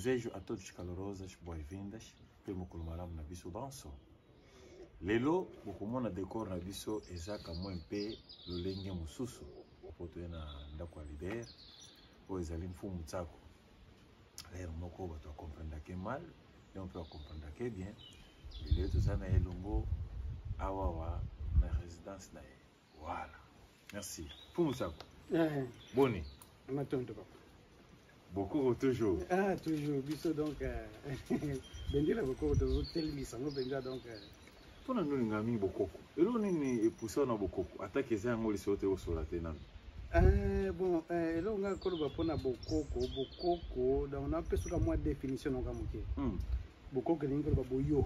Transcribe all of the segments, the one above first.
Desejo a todos calorosas boas-vindas pelo Kulmaram na biso banso. Lelo bokomona décor na biso ezaka mpe lolenge mususu poto na ndako ya leader o ezali mfumu tsako. Lero moko bato comprendre que mal, et on peut comprendre que bien. Lelo tozana elongo awawa na résidence na ye. Voilà. Merci. Mfumu tsako. Boni. Matondo papa. Beaucoup toujours. Ah, toujours. Biso donc, bendila beaucoup de hôtel misango benga donc. Pona nuli ngami bokoko. Elo nini epusa na bokoko. Atake za ngoli sote o solate nami. Bon, elo nga koloba pona bokoko, bokoko, donc on a peu sur moi définition nga moké. Bokoko lingi koloba boyo.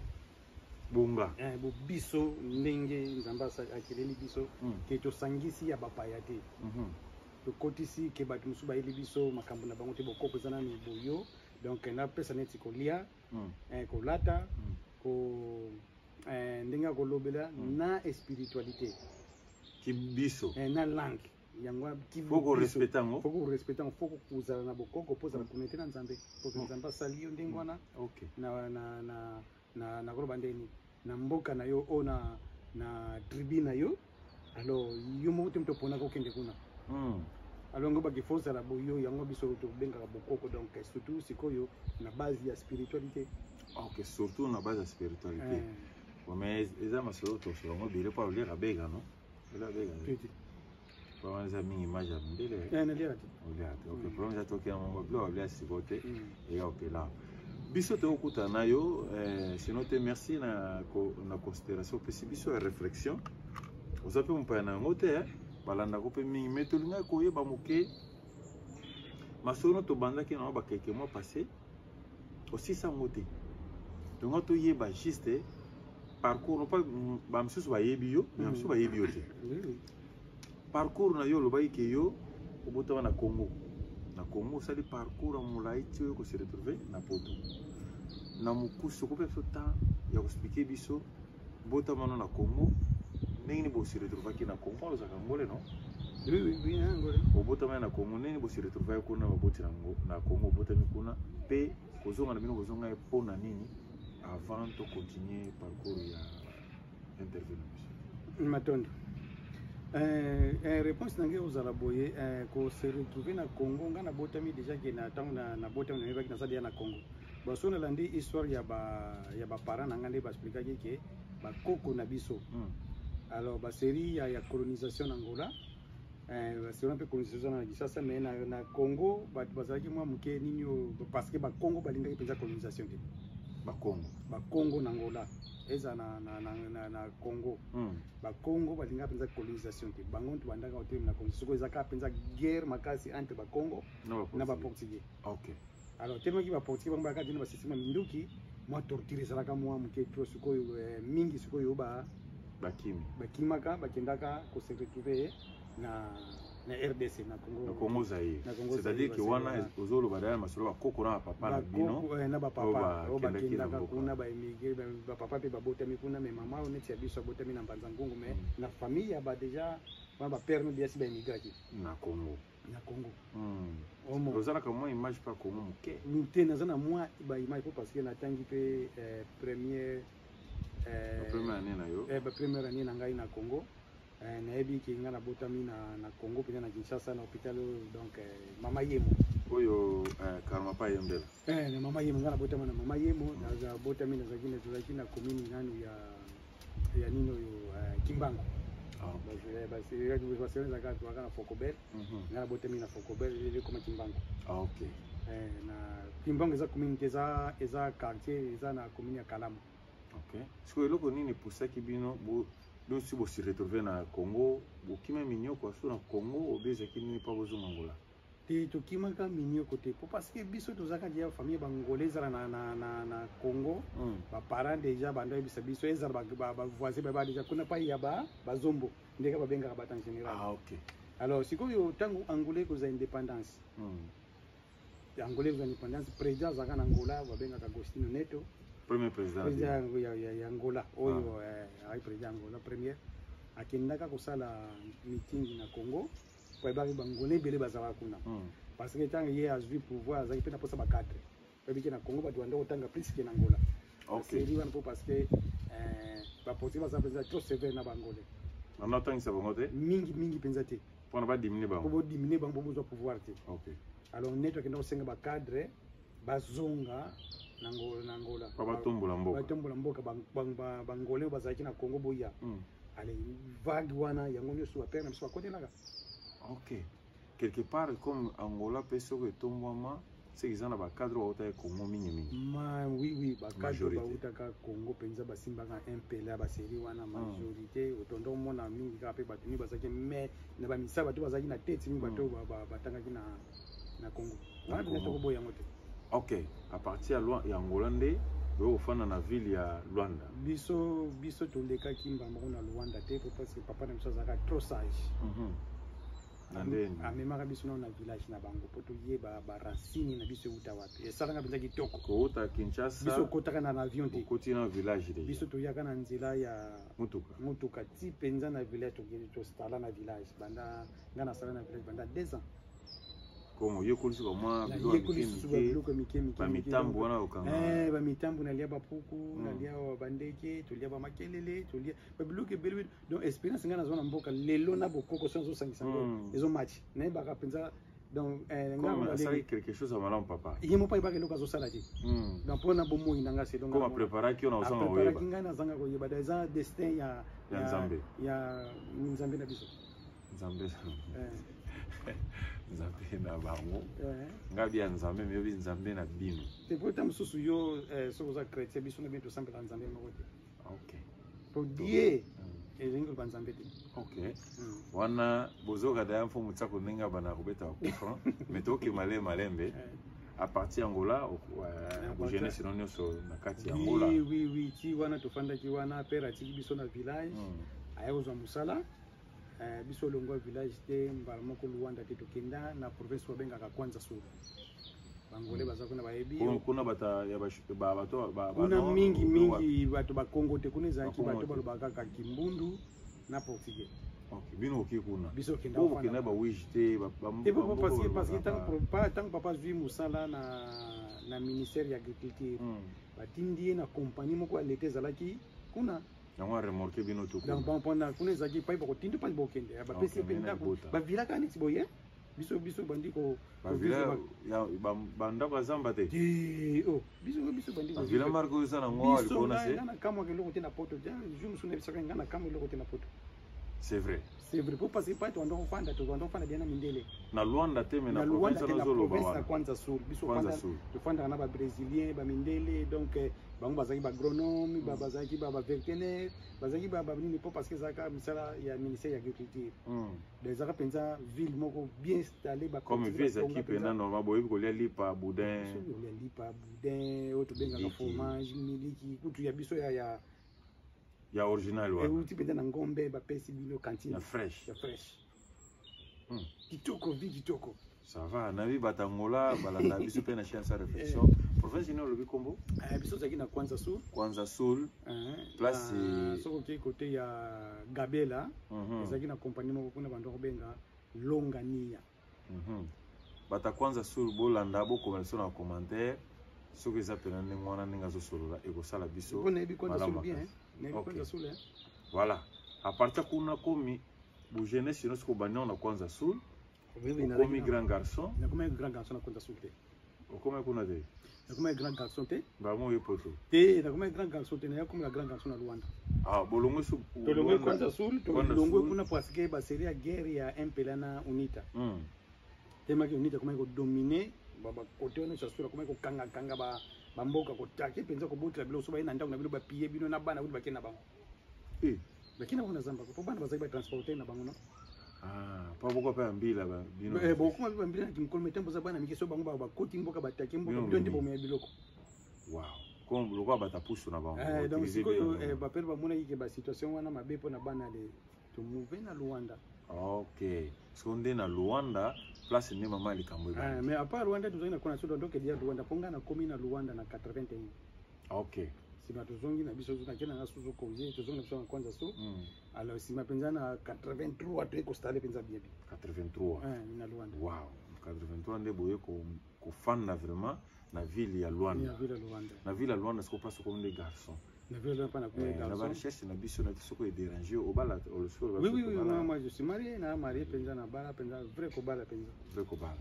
Bonga. Bo biso ndenge nzamba sa akileli biso ke to sangisi ya bapaya te. Le côté ici que batu musuba ili biso makambo na bango te bokoko zana ni boyo, donc na pesa neti kolia, ko lata, ko ndenga ko lobela na spiritualité. Kibiso. Na langue. Yangwa kivu. Foko respectango. Foko respectango, foko kuzala na bokoko poza na kunete na nzambe. Foko nzamba salio ndengwana. Okay. Na koloba ndeni na mboka na yo ona na tribu na yo. Alors yo mo temto pona ko kende kuna. Alors ngo bakifosa la boyo yango biso to benga bokoko, donc surtout sikoyo na base ya spiritualité. OK, surtout na base ya spiritualité. Mais eza masolo to so ngo bile pa lire abega no. Ela bega. Pour les amis image à mbele. Na lire. OK, pour les atoki ngo blo bla sibote et OK là. Biso to okuta na yo sinon te merci na considération pesi biso ya réflexion. Ozape mpa na ngote balanda ko pe mingi metolinga ko yeba moke masono to bandaki na ba quelques mois passé aussi ça ngote donc to yeba juste parcours pas ba msusu ba yebi yo mais msusu ba yebi yo te parcours na yo lo ba ke yo obota na Congo sali parcours mulai ti ko se retrouver na poto na mukusu ko pe fota ya ko expliquer biso bota mano na Congo. Nini bo se retrouver qui na Congo za Kangole no? Oui, ngole. Obota na Congo nini bo se retrouver kuna baboti na Congo bota mikuna pe kozonga na bino kozonga pona nini avant de continuer parcours ya intervention. Matondo. Réponse nange ozala boye ko se retrouver na Congo ngana botami déjà que na tango na botami na yeba na sadia na Congo. Baso na landi histoire ya ba parents ngande ba expliquer que ba koko na biso. Alors, la série, il y a la colonisation en Angola. C'est un peu colonisation en Angola, mais na Congo, parce que le Congo, il y a une colonisation. Le Congo, en Angola. Et na Congo. Le Congo, il y a une colonisation. Le Congo, il y a une colonisation. Il y a une guerre entre le Congo et le Portugais. Ok. Alors, tellement que le Portugais, il y a un système minduki, moi, torturer ça, moi, mingi, bakimaka bakendaka ko se retrouver na RDC na Congo Zaïre. C'est-à-dire que wana ozolo badala masolo bakoko na papa na bino na ba papa bakendaka kuna ba émigré ba papa pe babotami kuna mais maman on était biso botami na Mbanza Ngungu mais na famille ya ba déjà ba père no biasi ba émigré na Congo. Ozana comme moi image pas Congo muke. Nte nazana moi ba image parce que na tangi pe première première année na ngai na Congo na yebi ki nga na botami na Congo pena na Kinshasa na hôpital donc mama yemo oyo karma pa yembela na mama yemo nga na botami na mama yemo na botami na zaki na commune nanu ya nino yo Kimbangu basi zaka tuaka na Fokobel nga na botami na Fokobel ile kama Kimbangu OK na Kimbangu za communauté eza quartier eza na commune ya Kalamu. OK. Est-ce que eloko nini pour ça ki bino bo si bo se retrouver na Congo, bo kima minyoko aso na Congo obeza ki nini pa bozo Angola. Te to kima ka minyoko te parce que biso tozaka dia famille bangolaise na Congo, ba parents déjà bando bisa biso eza ba voisin ba déjà kuna pa ya ba zombo ndeka ba benga ba en général. Ah OK. Alors sikoyo tango angolais ko za indépendance. Angolais ko za indépendance président zaka na Angola ba benga ka Agostino Neto. Premier président ya Angola oyo ai président Angola premier akendaka kosala meeting na Congo po ba ngone bele bazala kuna parce que tant ye azwi pouvoir azaki pe na posa ba cadre babiki na Congo bato banda kotanga plus ke na Angola. Série wana po parce que baporti baza penza trop sévère na bangolais. On attend ça bango te mingi penza te. Pour ne pas diminuer bango. Pour diminuer bango besoin pouvoir te. OK. Alors netto kenda kosenga ba cadre bazonga na Angola. Batombola mboka. Batombola mboka bangolais bazaki na Congo boya. Allez vague wana yango nyoso apena na biso bakote naka. OK. Quelque part comme Angola peso que tombama c'est qu'ils ont ba cadre au Congo mingi. Oui ba cadre ba utaka Congo penza basimba ka MPLA ba série wana majorité otondo mona mingi ka pe batuni bazaki mais na ba misa bato bazaki na tête mingi bato batanga ki na Congo. Wana bientôt ko boya mote. OK. À partir ya Angola ndé ofana na ville ya Luanda. Biso toleka kimba moko na Luanda te parce que papa na biso zaka trop sage. Amemaka biso na village na bango po toyeba ba racine na biso uta wapi. Esalanga penza kitoko. Kota Kinshasa. Biso kotaka na avion te. Koti na village de. Biso toyaka na nzela ya mutuka ti penza na village to stala na village banda ngana sala na village banda 2 ans. Comme yekolisi ko mwa biloko mike ba mitambo wana okanga ba mitambo na lia bapuku na lia bandeke to lia ba makelele to lia ba biloko belwe donc experience ngana zona mboka lelo na bokoko sanzo sangisa ngo ezo match na ba ka penza donc ngana ça quelque chose à malam papa yemo pa ibaka loka zo sala ti donc pona bomo inanga se donc comme préparer ki on a zanga oyeba préparer ngana zanga ko yeba da destin ya Nzambe Nzambe na biso Nzambe Nzambe na bango ngabi ya Nzambe mebi Nzambe na bino te pota msusu yo soko za chrétien biso na biento sambe la Nzambe moko te. OK Pour die ezengo ba Nzambe te. OK wana bozoka da mfo mutsako ninga bana kubeta kufra metoke malembe à partir Angola au jeunesse non so na kati Angola. Oui ti wana tofanda ki wana pera ti biso na village ayozwa musala biso longwa village te mbala moko Luanda te tokenda na province wabengaka Kwanza Sulu bangole baza kuna bayebi kuna bata ya bato kuna mingi bato ba Congo te kuna zaki bato balobaka ka Kimbundu na Portugais. OK bino okikuna biso kenda kwa kenda ba wishte ba parce que tant papa zui musala na ministère ya agriculture batindi na compagnie moko alete zalaki kuna yango remorquer bino to donc bon pona kuna zaki pa bako tindu pa bokende ba pesi penda ba vila kani tiboye biso bandiko ba vila ya banda bazamba te biso bandiko vila marko sana ngo alikona se na kama ke loko te na poto ja jumu suna bisaka ngana kama loko te na poto c'est vrai pour passer pas to ndo fanda bien na mindele na Luanda te me na province na zolo ba na Kwanza Sulu biso fanda na ba brésilien ba mindele donc bango bazaki ba agronome bazaki ba vétérinaire bazaki ba nini po parce que zaka misala ya ministère ya agriculture des ara penza ville moko bien installé ba comme visa qui pena normal boye ko lia lipa boudin auto benga ka fromage miliki kutu ya biso ya original wa uti penda na ngombe ba pesi bino cantine ya fresh kitoko kitoko ça va na bi batangola balanda biso pena chance réflexion province ino lobi kombo biso zaki na Kwanza Sulu place soko ke côté ya Gabela zaki na compagnie moko kuna bando ko benga Longania bata Kwanza Sulu bolanda bo commencer na commentaire soki za pena ngwana ninga zo solola eko sala biso on ebi Kwanza Sulu bien Kwanza Sulu voilà à partir kuna komi bu jeunesse no siko banyo na Kwanza Sulu comme grand garçon na comme grand garçon na Kwanza Sulu te comme kuna te na comme grand garçon te ba mo yepoto te na comme grand garçon te na comme la grand garçon na Luanda bolongo su bolongo Kwanza Sulu to bolongo kuna parce que ba série ya guerre ya MPLA na UNITA tema ki UNITA comme ko dominer baba côté on se sura comme ko kanga ba mboka ko take penza ko butla bilo so ba ina ndako na bilo ba piye bino na bana ba kena bango bakina kuna zamba ko bana bazaki ba transporter na bango no pa boko pa mbila ba bino boko ma mbila na kimkolme tembo za bana mikiso bango ba koti mboka ba take mboka bino ndebo me biloko wow comme loko ba tapusu na bango donc siko ba pere ba mona yike ba situation wana mabepo na bana le to move na Luanda OK sonde na Luanda place ni mama likambo ba mais à part Luanda tuzongi na kona so donc dia Luanda ponga na komi na Luanda na 81 OK sima tozongi na biso na kena na suzo konje tozongi na biso na Kwanza Sulu alors sima penza na 83 to ko stale penza bien 83 na Luanda wow 83 nde boye ko fanda vraiment na ville ya Luanda. Na ville ya Luanda ce qu'on passe comme des garçons. Na ville Luanda pas comme des garçons. La recherche na biso na biso ko déranger au bala au solo. Oui, moi je suis marié na penza na bala penza vrai ko bala penza. Vrai ko bala.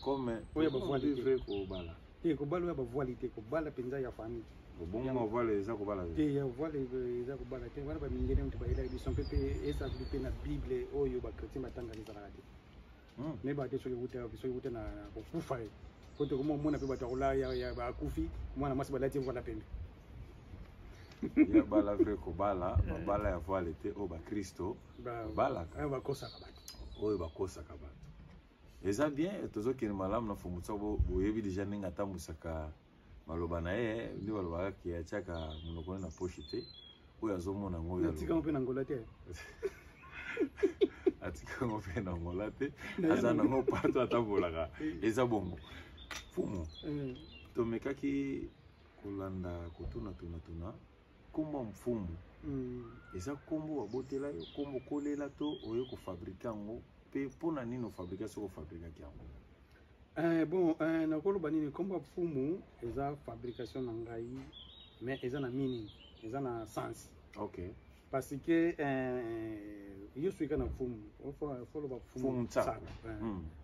Comme oya ba voile vrai ko bala. Ko bala oya ba voile ko bala penza ya famille. Bon mo voile eza ko bala. Ya voile eza ko bala te wana ba mingene mtu ba ila biso pepe esa blipe na Bible oyo ba chrétien batanga ni zakati. Mais ba te so yokuta na kufa. Kote ko mona pe batakola ya ba kufi mwana masi balati voila pembe. Ya bala vrai ko bala, bala ya voile te o ba Kristo. Bala ka. Ba kosa ka bato. Oyo ba kosa ka bato. Eza bien tozo ki malamu na fumutsa bo yebi déjà ninga tambusaka maloba na ye ndi baloba ki ya chaka munoko na poche te. Oyo azomona ngoyo. Atika mpe na ngola te. Atika mpe na ngola te. Azana ngo pato atabolaka. Eza bongo. Fumu. Tomekaki kolanda kotuna tuna kombo mfumu. Eza kombo wabotela yo kombo kolela to oyo ko fabriquer ngo pe pona nini fabriquer so ko fabriquer yango. Bon na koloba nini kombo mfumu eza fabrication na ngai mais eza na meaning eza na sens. OK. Parce que yo suis kana mfumu faut loba mfumu tsako.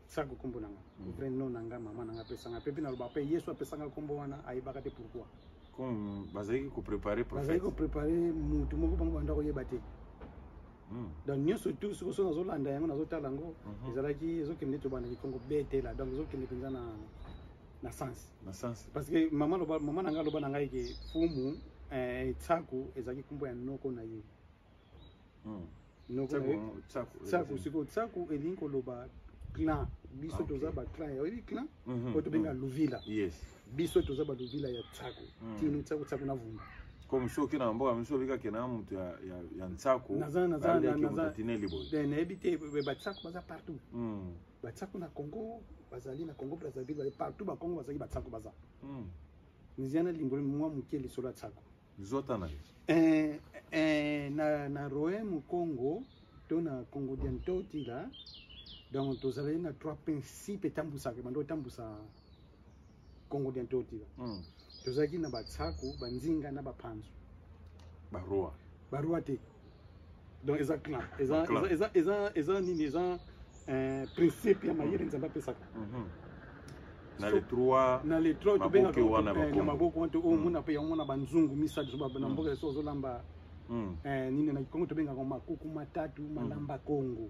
Tsako kombo nanga. Vrai nom nanga mama nanga pesanga pepe na loba pe Yesu apesanga kombo wana ayebaka te pourquoi. Comme bazaki ko préparer prophète. Bazaki ko préparer mutu moko bango banda ko yeba te. Donc nous surtout ce que sont dans Hollande yango nazotala ngo ezalaki ezokende to bana Kongo betela donc ezokende penza na sens. Na sens. Parce que mama nanga loba nanga ke fumu tsako ezaki kombo ya noko na ye. Noko tsako siko tsako elinko loba clan biso toza ba clan ya oui clan oto benga Luvila. Yes. Biso toza ba Luvila ya tsako. Tino tsako na vumba. Comme so kina mboka mso bika kina mtu ya ntsako naza tineli boy na ebite ba tsako baza partout ba tsako na Congo bazali na Congo Brazzaville partout ba Congo bazali ba tsako baza niziana lingolo mwa mukeli sola tsako zota na na Roem Congo to na Congo d'Antoti là donc tozali na trois principes tambusa ke bando tambusa Congo d'Antoti là tozaki na batsako banzinga na bapanzo barua te donc eza clan eza nini eza principe ya mayele nzamba pesaka na les trois to benga na maboko wanto o muna pe yomona banzungu misatu so bana mboka so zolamba nini na Kongo to benga ko makuku matatu malamba Kongo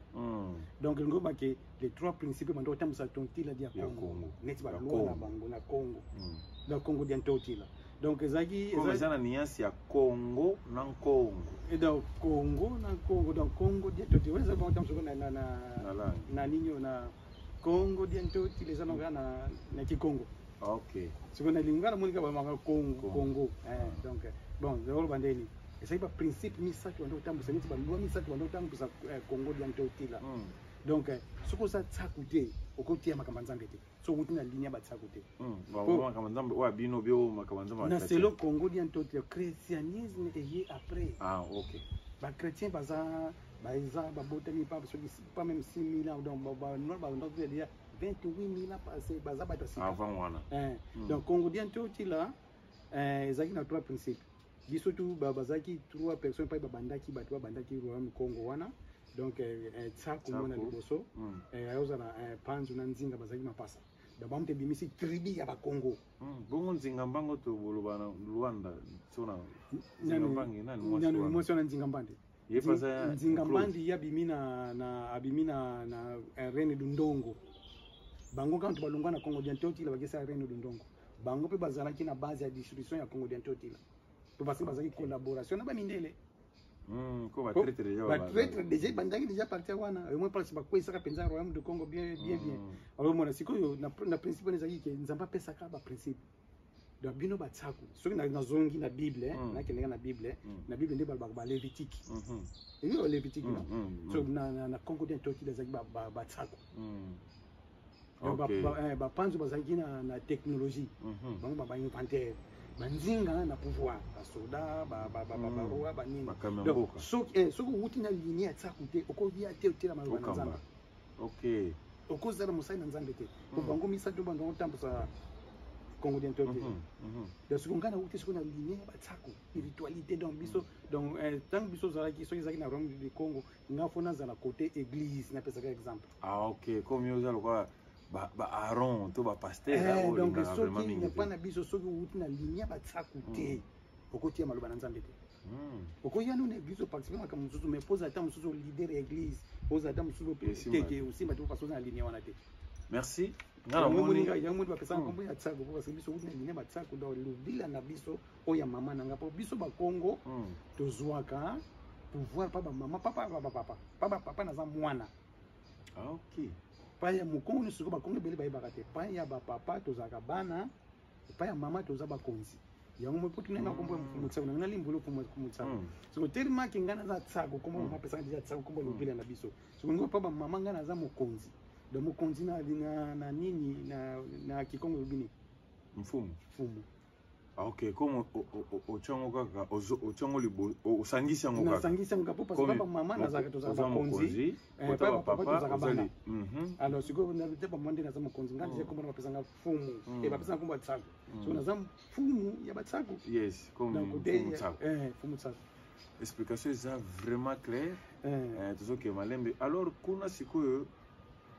donc ngoba ke les trois principes bando tamsa tontila dia Kongo net ba lwa bango na Kongo na Congo d'Antoti là donc ezaki ezana nuance ya Congo na Congo et donc Congo na Congo donc Congo d'Antoti weza ba tamso na ninyo na Congo d'Antoti les anonga na Kikongo. OK siko na lingana monika ba manga Congo donc bon zolo bandeni ezaki ba principe misatu ndo tambusa neti ba lwa misatu ndo tambusa Congo d'Antoti là donc soko sa tsakute okotia makambanzambe te so utina linia ba tsakute ba makambanzambe wa bino bio makambanzambe na selo Congo d'Antoti christianisme et après OK ba chrétien baza ba botami pas pas même 6000 ans donc ba non ba ndo dia 28000 ans passé baza ba tasi avant wana donc Congo d'Antoti là ezaki na trois principes biso tu bazaki trois personnes pas bandaki bato bandaki royaume Congo wana donc tsako mona liboso ayoza na panzo na nzinga bazaki mapasa da bamte bimisi tribi ya ba Congo bongo nzinga mbango to boloba na Luanda tsona nzinga mbangi nani mwaso na nzinga mbande yepaza nzinga mbandi ya bimina na Reine Dundongo bango quand balongwa na Congo d'Antoti la bagesa Reine Dundongo bango pe bazalaki na base ya distribution ya Congo d'Antoti la to parce que bazaki collaboration na ba mindele ko ba traiter déjà bandaki déjà partir wana au moins parce que quoi ça penza royaume de Congo bien alors moi sikoyo na principe nezaki ke nzamba pesa ka ba principe donc bino ba tsako soki na zongi na Bible na kelenga na Bible nde ba Lévitique et yo Lévitique so na Congo d'Antoti ezaki ba tsako ba panzo bazaki na technologie bango ba inventaire banzinga na pouvoir basoda baroa banini donc soki uti na linia tsakute okovia te otela maloba na nzamba OK okozala mosali na nzambe te bango misatu bango tambusa congolien to te donc ce qu'on a outé ce qu'on a ligne ba tsako spiritualité donc biso donc tant biso zala ki soki zaki na Rome du Congo nga fona za la côté église na pesa exemple ok comme yo za quoi ba Aaron to ba pasteur donc soki ne pas na biso soki outé na ligne ba tsako te okotia maloba na nzambe te okoya no na église participer maka mususu mais pose ata mususu leader église pose ata mususu teke aussi ba to paso na ligne wana te merci ngala moni ya moni ba pesa kombo ya tsako parce que biso outé na ligne ba tsako do lubila na biso oya mama na ngapo biso ba Congo tozwaka pouvoir pa ba mama papa na za mwana ok pa ya mukongo ni siko ba Congo bele ba ibakate pa ya ba papa tozaka bana pa ya mama toza ba konzi yango mo putu na kombo mutsako na limbulo ko mutsako so tellement ke ngana za tsako kombo ma pesa déjà tsako kombo lubila na biso so ngo pa ba mama ngana za mukonzi do mukonzi na nini na kikongo bini mfumu ok comme ochongo kaka ochongo libo osangisa ngo kaka nasangisa ngo parce que papa mama na zaka toza ba konzi papa toza bana alors siko na te pa monde na za mukonzi ngandi kombo na pesa nga fumu ba pesa kombo tsako so na za fumu ya batsako yes comme fumu tsako fumu tsako explication est vraiment claire toujours que malembe alors kuna sikoyo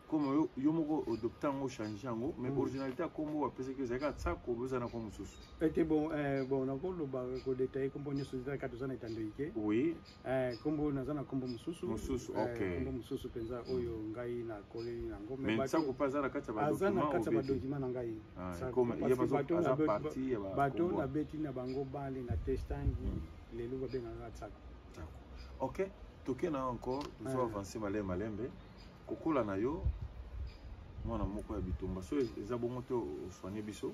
comme yo moko docteur ngo changer ngo mais originalité kombo wa pesa que zaka tsako bezana ko mususu était bon na ko lo ba ko détailler kombo ni sozita ka tozana itandike oui kombo na zana kombo mususu ok kombo mususu penza oyo ngai na kole na ngombe mais tsako pas zana kata ba document na ngai comme il y a pas partie bato na beti na bango bale na testangi lelo ba benga tsako ok tokena encore so avancer malembe kokola na yo mwana moko ya bitumba so eza bongo te oswanye biso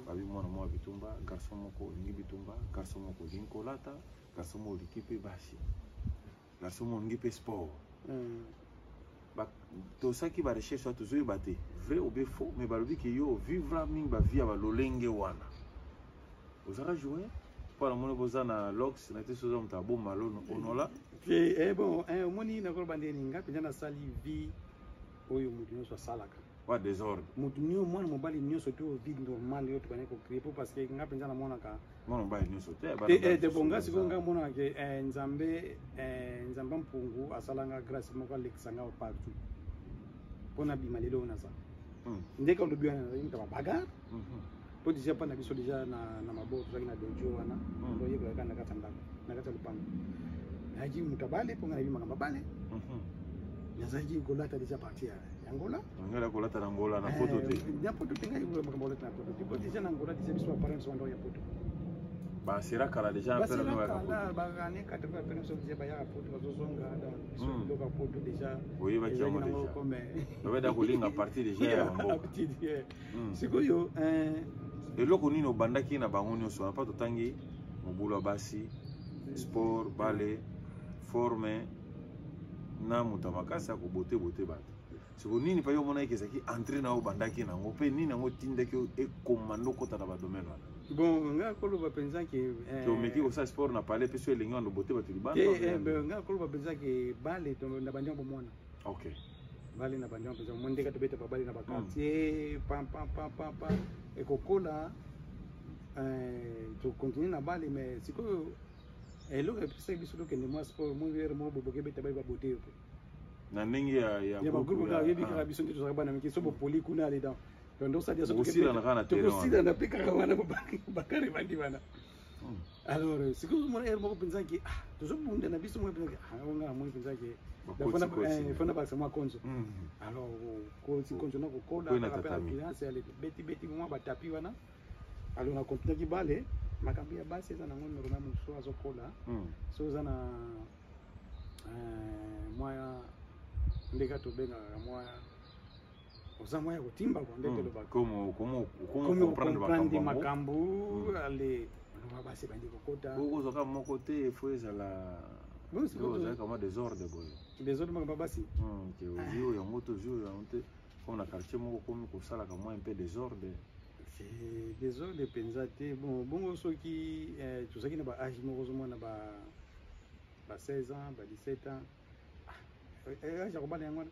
babi mwana moko ya bitumba garçon moko olingi bitumba garçon moko olingi kolata garçon moko olingi mpe basi garçon moko olingi mpe sport tosaki barecherche wana tozoyeba te vrai ou bien faux mais balobi ke yo vivra mingi bavie ya balolenge wana ozaka joue mpona moni boza na lox na te soza moto abomba lono onola bon omoni nakoloba ndeni nga mpenza nasali vie oyo motu nyonso asalaka wa désordre motu mwana mobali nyonso te vie normale oyo tobandi kocrée po parce que nga mpenza namonaka mwana mobali nyonso te bonga sikoyo nga monaka ke nzambe mpungu asalanga grâce moko alekisanga partout mpona bima lelo oyo naza ndenge olobi wana nazali mutu babagarre po déjà mpa na biso déjà na maboko tozalaki na dojo wana oyekolaka na kati ya ndako na kati ya lupango nayaki mutu abale mpo nga nayebi makambo abale nazalaki kolata déjà parti ya ngola ngala kolata na ngola na poto te na poto te ngai makambo olata na poto te po déjà na ngola déjà biso baparents wanda ya poto basira kala déjà pere no ya bagane kata ba pere so déjà baya poto bazozonga da biso loka poto déjà oui ba kiamo déjà comme babeda kolinga parti déjà ya mboka sikoyo eloko nini obandaki na bango nyonso na pa totangi mobulu ya basi sport bale forme na moto makasi akobote bato siko nini pa yo mona eke ezalaki entré na yo obandaki nango mpe nini yango tindaki ekoma ndokota na badomaine wana bon nga koloba mpenza ke omeki kosala sport na pale mpe so elengi wana obote bato libanda nga koloba mpenza ke bale na bandi yango bomona ok bale na bandi yango mpenza mo ndenge tobeta babale na bakartier pam ekokola tocontinue na bale mais sikoyo eloko epesaki biso tokende mwa sport moere moko bobokebeta bali babote yo mpe na ndenge ya bagroupe kaka oyebi kaka biso nde tozalaka bana mike so bopoli kuna ale dan donc tokosilana mpe kaka wana bakare bandi wana alors sikoyo mona ere moko mpenzaki tozobunda na biso mo mpenzaki ongaa moi mpenzaki fona bakisa mwa konzo alors konzo na kokola mpe na finance ale beti mwa batapi wana alors na continuaki bale makambo ya basi eza nango normal mosusu azokola so oza na mwaya ndenge tobengaka mwaya oza mwaya kotimba kwa nde tolobaka makambo ale basi bandi kokota okozwaka moko te efo ezala ozalaka mwa désordre boye désordre makambo ya basi ozwi oyo yango tozwi oyo yango te comme na quartier moko komi kosalaka mwa mpe désordre désordre mpenza te bongo soki tozalaki na baage moko ozomona ba 16 ans ba 17 ans age ya kobala yango wana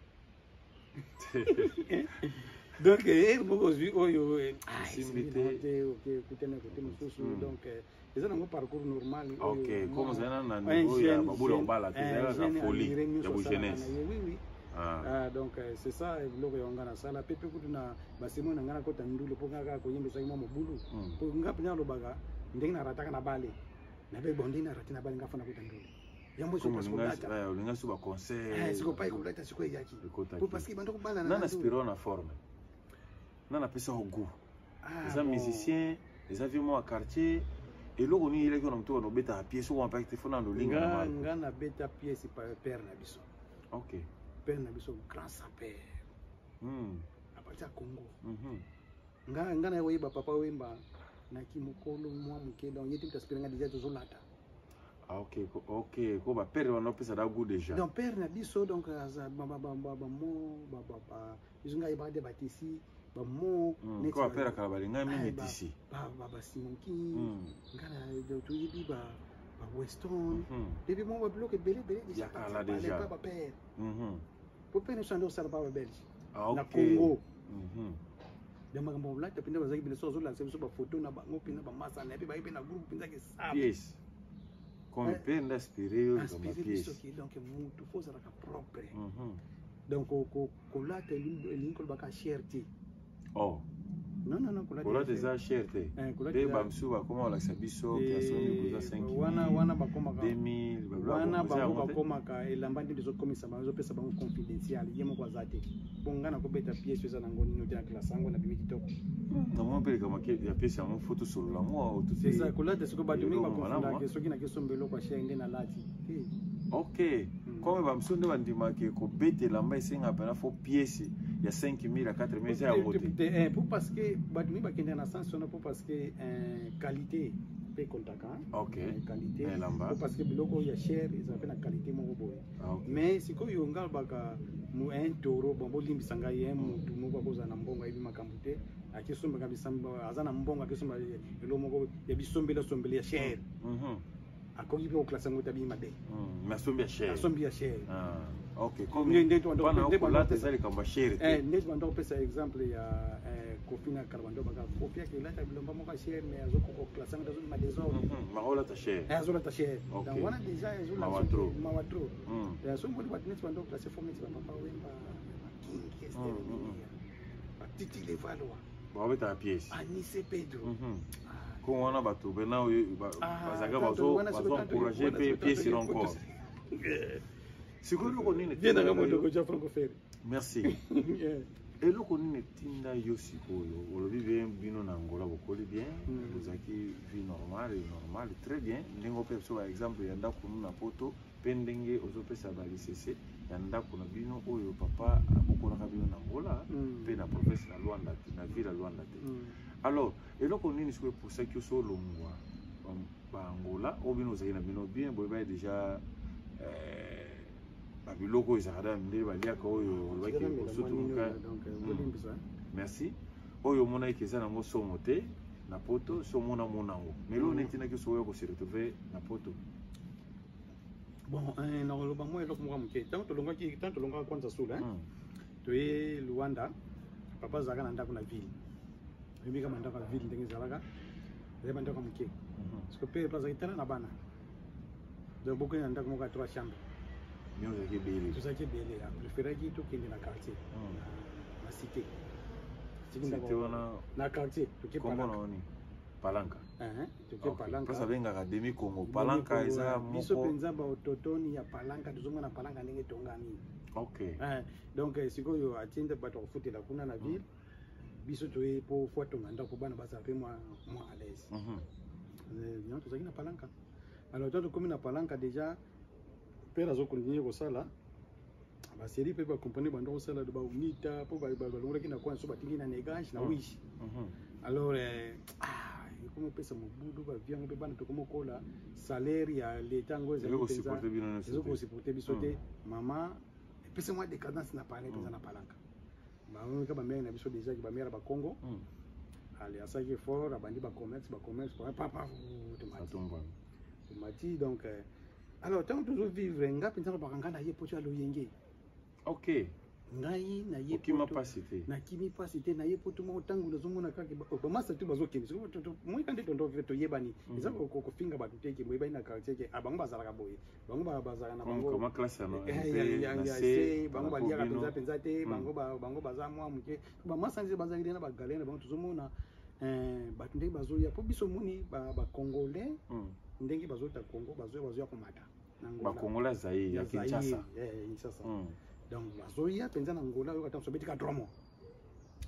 Donc beaucoup vu oyo Simbité. OK écoutez na côté mosusu donc ils ont un parcours normal. OK, comme ça na niveau ya babula obala tezala la folie ya jeunesse. Oui oui. Ah donc c'est ça biloko yonga na sala pepe kutu na basimo na ngana kota ndule po ngaka ko yembisa mo mobulu po ngapi nya lobaga ndenge na rataka na bale na be bondi na ratina bale ngafana kota ndule yambo so parce que olinga so ba conseil siko pa ko lata siko yaki po parce que bando ko bala na spiro na forme na pesa au goût les musiciens les avions à quartier et loko ni ile ko na mtu anobeta pièce ou impact fona ndo linga na mal ngana beta pièce pa père na biso. OK père na biso grand sapeur à partir Congo ngana yeba papa wemba na kimukolo mwa muke donc yeti mtaspira nga déjà tozolata. Ah OK ko ba père wana pesa da goût déjà donc père na biso donc aza mo bizunga yeba de batisi ba mo net ko père kala balinga mingi ici ba simonki ngana de tuyibi ba Weston depuis mo ba bloc belé déjà ba père pour père nous ça pas belge na Congo de makambo la tapinda bazaki bino so la so ba photo na bango pina ba masa na pe ba ipe na groupe pinza ke sa pièce comme père d'inspirer comme pièce donc mutu faut ça ka propre donc ko la te l'incol ba ka cherté non ko la des cherté de bamsu ba koma la sabiso qui a sonné buza 5 wana ba koma ka 2000 wana ba koma ka elamba ndi zo komisa ba zo pesa ba confidential yemo kwa zate bongana ko beta pièce za ngoni no dia classe ngo na bimi kitoko na mo pele kama ke ya pièce ya mo photo sur la mo tout c'est ça ko la te siko ba dumi ba confunda ke soki na ke sombelo kwa shenge na lati OK comme bamsu nde bandima ke ko bete lamba esenga pena fo pièce il y a 5000 à 4000 c'est à voter pour parce que badmi ba kende na sens on pour parce que qualité pe kontaka OK qualité pour parce que biloko ya cher ils appellent la qualité mo boy mais siko yonga baka mu un toro bombo limbisanga ye mutu moko koza na mbonga ibi makambute akisomba kabisa azana mbonga akisomba elo moko ya bisombela sombela ya cher akoki pe classe ngo tabi mabe masombi ya cher OK comme ndé to ndo la tezali kamba cher ndé to ndo pesa exemple ya kofina karbando baka kofia ke la tabilomba moko cher mais azoko ko classe ngo tazo ma désordre marola ta cher azola ta cher donc wana déjà azola mawatro ya so ngoli batnet ndo classe forme ba papa wemba king titi les valois ba beta pièce Anise Pedro ko wana bato bena bazanga bazo encourager pe pièce encore sikolo nini bien na moto ko franco fer merci eloko nini tinda yo sikoyo olobi bien bino na Angola bokoli bien bozaki vie normale très bien ndenge pe so par exemple ya ndako na poto pendenge ozopesa ba lycée ya ndako na bino oyo papa abokola ka bino na Angola pe na province na Luanda na ville Luanda te alors eloko nini sikoyo pour ça que so longwa ba Angola obino zaki na bino bien boyeba déjà babiloko ezakada minde baliaka oyo olobaki kosutuka merci oyo omonaki eza nango somo te na poto somona monango melo netinaki soyo koseretrouve na poto bon nakoloba mwa eloko moko moke ntango tolongaka kwanza sula toye Luanda papa azalaka na ndako na ville oyebi kama ndako ya ville ndenge ezalaka ezali bandako moke parce que mpe azalaki tala na bana donc bokende na ndako moko ya 3 chambre tozalaki ebele apréféraki tokende na quartier na cité na quartier toke Palanka toke Palanka parce abengaka demi Congo Palanka eza moko biso penza ba autotone ya Palanka tozomona Palanka ndenge tongami OK donc sikoyo atiende bato kofutela kuna na ville biso toye po fois tonga ndako bana bazala pe moi à l'aise non tozalaki na Palanka alors toi tokomi na Palanka déjà père azo continuer kosala ba série pe ba compagnie bando kosala de ba unita po ba longolaki na kwa so batingi na négage na wish alors comme pesa mobudu ba viango pe bana tokomo kola salaire ya l'état ngo ezali ko supporter biso te mama pesa moi décadence na parler pesa na Palanka ba ngaka ba mère na biso déjà ba mère ba Congo allez asaki fort abandi ba commerce papa tomati donc alors tant toujours vivre nga penza bakanga na ye pocho alo yenge OK ngai na ye okima pasi te na kimi pasi te na ye poto mo tangu nazomona kaka ba masa tu bazokende so moi kande tondo veto yebani eza ko finga ba tuteke moi ba ina quartier ke abango bazala ka boye bango bazala na bango comme classe no ya bango ba liaka penza te bango baza mwa muke ba masa nze bazali na ba galena bango tuzomona ba tunde bazoya po biso moni ba congolais ndenge bazota Congo bazoya komata ba congolais zaï ya Kinshasa Kinshasa donc bazoya penza na Angola yo kata sobeti ka dromo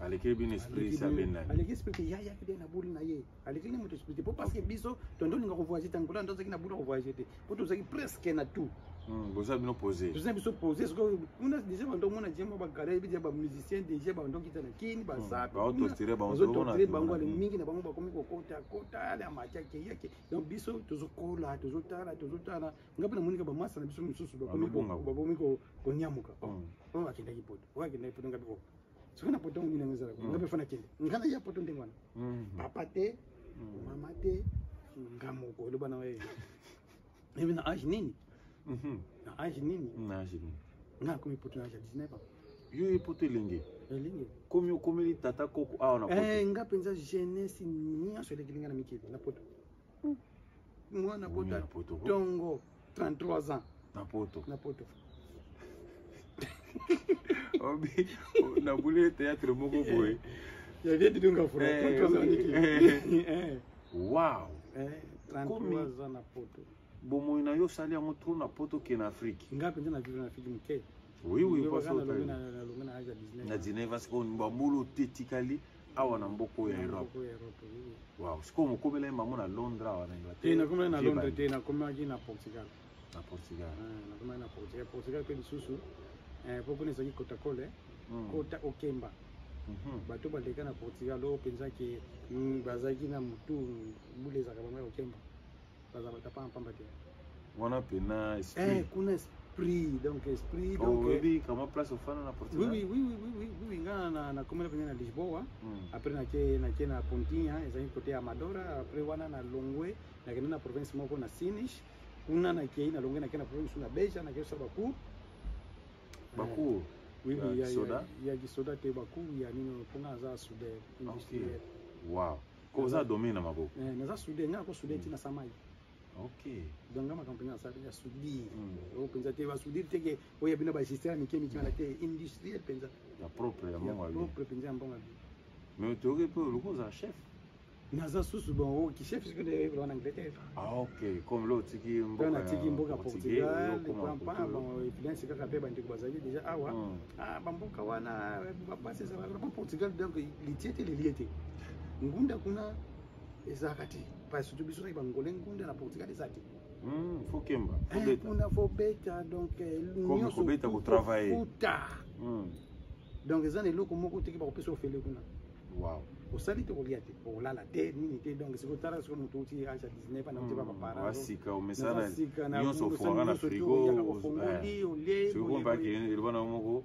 aleki bin esprit sa bena aleki esprit ya kide na buli na ye aleki ni moto esprit po parce que biso tondo ninga ko voyager Angola ndo zaki na buli ko voyager te po to zaki presque na tout boza bino poser boza biso poser parce que on a déjà bando mona jema ba gare bi ba musicien déjà ba ndo kitana kini ba sa ba auto tirer ba bango ale mingi na bango ba komi ko kota ale amacha ke yake donc biso tozokola tozotala ngapi na monika ba masa na biso misusu ba komi ko nyamuka on va kenda kipoto ngapi ko sikuna poto ngine ngezala ngapi fana kende ngana ya poto ndengwana papa te mama te ngamoko lo bana we hivi na age nini na age nini na komi poto na age 19 ans yo poto elingi komi okomeli tata koko awa na poto ngapi nza jeunesse nyonso elekilinga na mikili na poto mwana poto tongo 33 ans na poto obi na bule théâtre moko boy ya vieti dunga fura wow 33 ans na poto bomo na yo sali yango trop na poto ke na Afrique ngapi nza na vivre na Afrique mke oui parce que na 19 parce que mbambulu tetikali awa na mboko ya Europe wow siko mokobela mama na Londres awa na Inglaterre na komela na Londres te na komaki na Portugal na komela na Portugal pe lisusu poko nezaki kotakole kota okemba bato baleka na Portugal o penza ke bazaki na mutu bule za kabanga okemba baza batapa pamba te wana pena esprit kuna esprit donc oui comment place au fana na Portugal oui ngana na komela penya na Lisboa après na Pontinha ezaki côté Amadora après wana na Longwe na kena na province moko na Sinish kuna na kei na Longwe na kena province na Beja na kesa Baku oui ya gisoda te Baku ya nino ponga za sude industriel wow ko za domaine na maboko na za sude nga ko sude tina samai donc ma compagnie ça ya sudi o penza te ba sudi te ke o ya bina ba système miki na te industriel penza ya propre ya monga propre penza mbonga mais tu aurais pu le cause chef naza susu bon o ki chef ce que de en Angleterre ok comme l'autre tiki mboka Portugal pampa bon influence kaka pe bandi ko bazali déjà awa bamboka wana ba passer ça va Portugal donc litiete liliete ngunda kuna ezakati parce que biso ba ngole ngunda na Portugal ezati fokemba kuna fobeta donc comme fobeta ko travailler donc ezane loko moko teki ba ko pesa ofele kuna wow osali te kolia te olala te nini te donc sikotala siko moto uti acha 19 na mtiba papara wasika umesana nyonso fora na frigo siko mbaki ilibana moko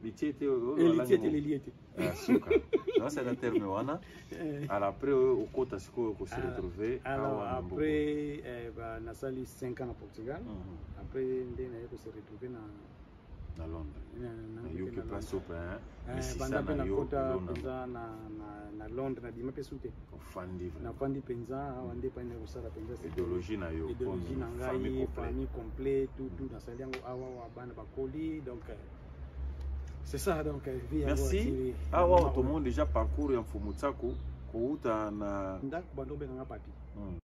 litiete liliete suka ça la terme wana alors après au kota siko ko se retrouver alors après na sali 5 ans na Portugal après ndena ko se retrouver na Londres na yuki place au pain banda pe na kota penza na Londres na bima pe sute na fandi penza wande pa ne usala penza idéologie na yo idéologie na ngai famille complète tout na sali yango awa wa bana bakoli donc c'est ça donc merci awa tout le monde déjà parcours ya mfumu tsako ko uta na ndak bando be nga papi